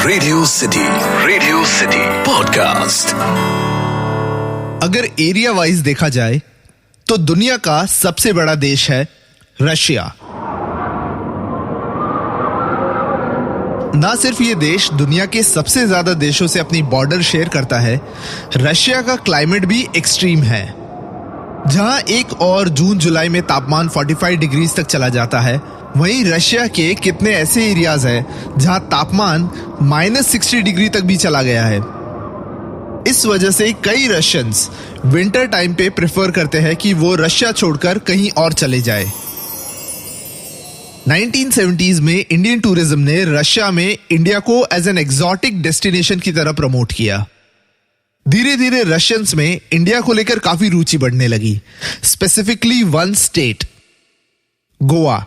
Radio city podcast. अगर area wise देखा जाए तो दुनिया का सबसे बड़ा देश है रशिया। ना सिर्फ ये देश दुनिया के सबसे ज्यादा देशों से अपनी बॉर्डर शेयर करता है, रशिया का क्लाइमेट भी एक्सट्रीम है। जहां 1 और जून जुलाई में तापमान 45 डिग्री तक चला जाता है, वहीं रशिया के कितने ऐसे एरियाज हैं जहां तापमान -60 डिग्री तक भी चला गया है। इस वजह से कई रशियंस विंटर टाइम पे प्रेफर करते हैं कि वो रशिया छोड़कर कहीं और चले जाए। 1970s में इंडियन टूरिज्म ने रशिया में इंडिया को एज एन एक्सोटिक डेस्टिनेशन की तरह प्रमोट किया। धीरे धीरे रशियंस में इंडिया को लेकर काफी रुचि बढ़ने लगी, specifically one state, Goa.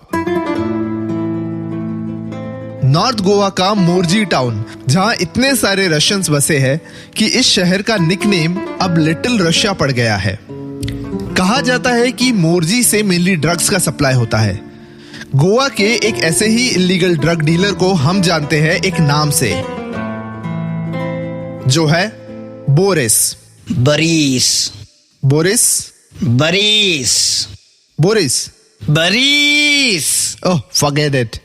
North Goa का मोर्जी टाउन, जहां इतने सारे रशियंस बसे हैं कि इस शहर का निकनेम अब लिटिल रशिया पड़ गया है। कहा जाता है कि मोर्जी से मेनली ड्रग्स का सप्लाई होता है। गोवा के एक ऐसे ही इलीगल ड्रग डीलर को हम जानते हैं एक नाम से, जो है बोरिस। बरीस बोरिस बरीस बोरिस बरीस oh, forget it.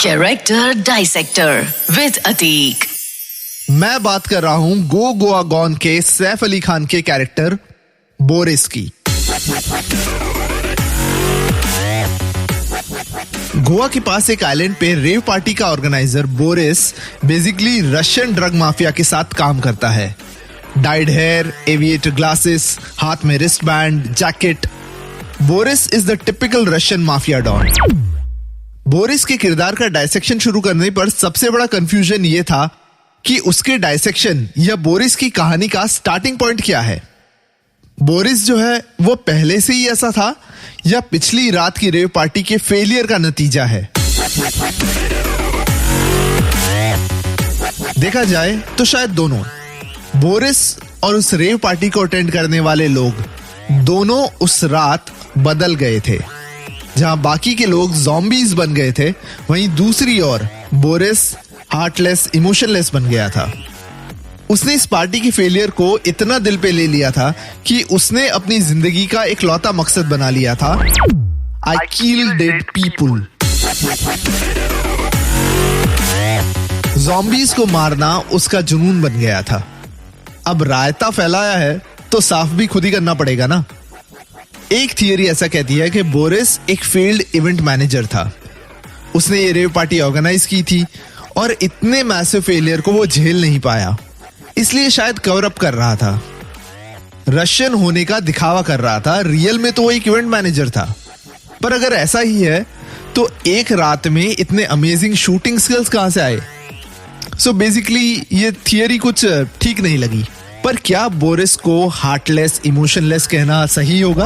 Character dissector with Atiq. मैं बात कर रहा हूं गो गोवा गॉन के सैफ अली खान के कैरेक्टर बोरिस की। गोवा के पास एक आइलैंड पे रेव पार्टी का organiser Boris basically Russian drug mafia के साथ काम करता है। डाइड हेयर, एविएटर ग्लासेस, हाथ में wrist band, jacket. Boris is the typical Russian mafia don. Boris के किरदार का डायसेक्शन शुरू करने पर सबसे बड़ा कंफ्यूजन ये था कि उसके डायसेक्शन या बोरिस की कहानी का स्टार्टिंग पॉइंट क्या है। बोरिस जो है वो पहले से ही ऐसा था या पिछली रात की रेव पार्टी के फेलियर का नतीजा है। देखा जाए तो शायद दोनों। बोरिस और उस रेव पार्टी को अटेंड करने वाले लोग दोनों उस रात बदल गए थे। जहां बाकी के लोग ज़ॉम्बीज बन गए थे, वहीं दूसरी ओर बोरिस हार्टलेस, इमोशनलेस बन गया था। उसने इस पार्टी की फेलियर को इतना दिल पे ले लिया था कि उसने अपनी जिंदगी का इकलौता मकसद बना लिया था, आई किल डेड पीपुल। ज़ॉम्बीज को मारना उसका जुनून बन गया था। अब रायता फैलाया है तो साफ भी खुद ही करना पड़ेगा ना। एक थियरी ऐसा कहती है कि बोरिस एक फेल्ड इवेंट मैनेजर था। उसने ये रेव पार्टी ऑर्गेनाइज की थी और इतने मैसिव फेलियर को वो झेल नहीं पाया, इसलिए शायद कवर अप कर रहा था। रशियन होने का दिखावा कर रहा था, रियल में तो वो एक इवेंट मैनेजर था। पर अगर ऐसा ही है तो एक रात में इतने अमेजिंग शूटिंग स्किल्स कहां से आए? सो बेसिकली ये थियरी कुछ ठीक नहीं लगी। पर क्या बोरिस को हार्टलेस, इमोशनलेस कहना सही होगा?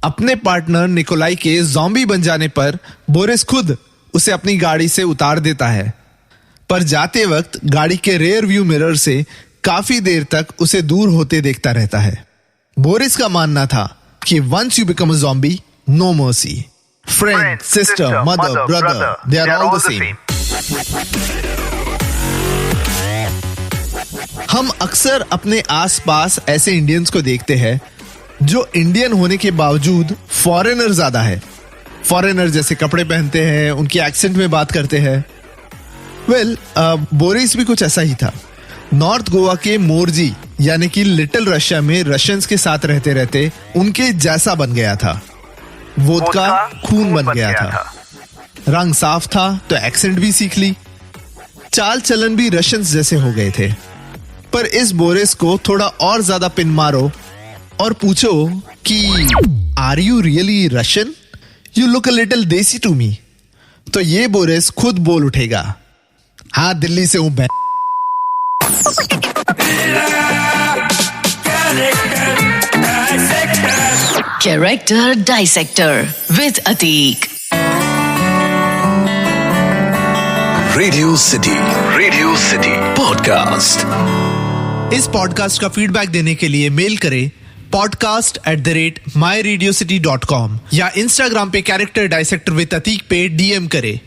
अपने पार्टनर निकोलाई के ज़ॉम्बी बन जाने पर बोरिस खुद उसे अपनी गाड़ी से उतार देता है, पर जाते वक्त गाड़ी के रेयर व्यू मिरर से काफी देर तक उसे दूर होते देखता रहता है। बोरिस का मानना था कि once you become a zombie, no mercy. Friend, sister, mother, brother, they are all the same. हम अक्सर अपने आसपास ऐसे इंडियंस को देखते हैं जो इंडियन होने के बावजूद फॉरेनर ज्यादा है। फॉरेनर जैसे कपड़े पहनते हैं, उनकी एक्सेंट में बात करते हैं। बोरिस भी कुछ ऐसा ही था। नॉर्थ गोवा के मोर्जी यानी कि लिटिल रशिया में रशियंस के साथ रहते रहते उनके जैसा बन गया था। वोदका खून बन गया था। रंग साफ था तो एक्सेंट भी सीख ली। चाल चलन भी रशियंस जैसे हो गए थे। पर इस बोरिस को थोड़ा और ज्यादा पिन मारो और पूछो कि are you really Russian? You look a little desi too me. तो ये बोरिस खुद बोल उठेगा, हाँ दिल्ली से हूं मैं। Character dissector with Atiq. Radio city podcast. इस पॉडकास्ट का फीडबैक देने के लिए मेल करें podcast@myradiocity.com या इंस्टाग्राम पे कैरेक्टर डाइसेक्टर विद अतीक पे DM करे।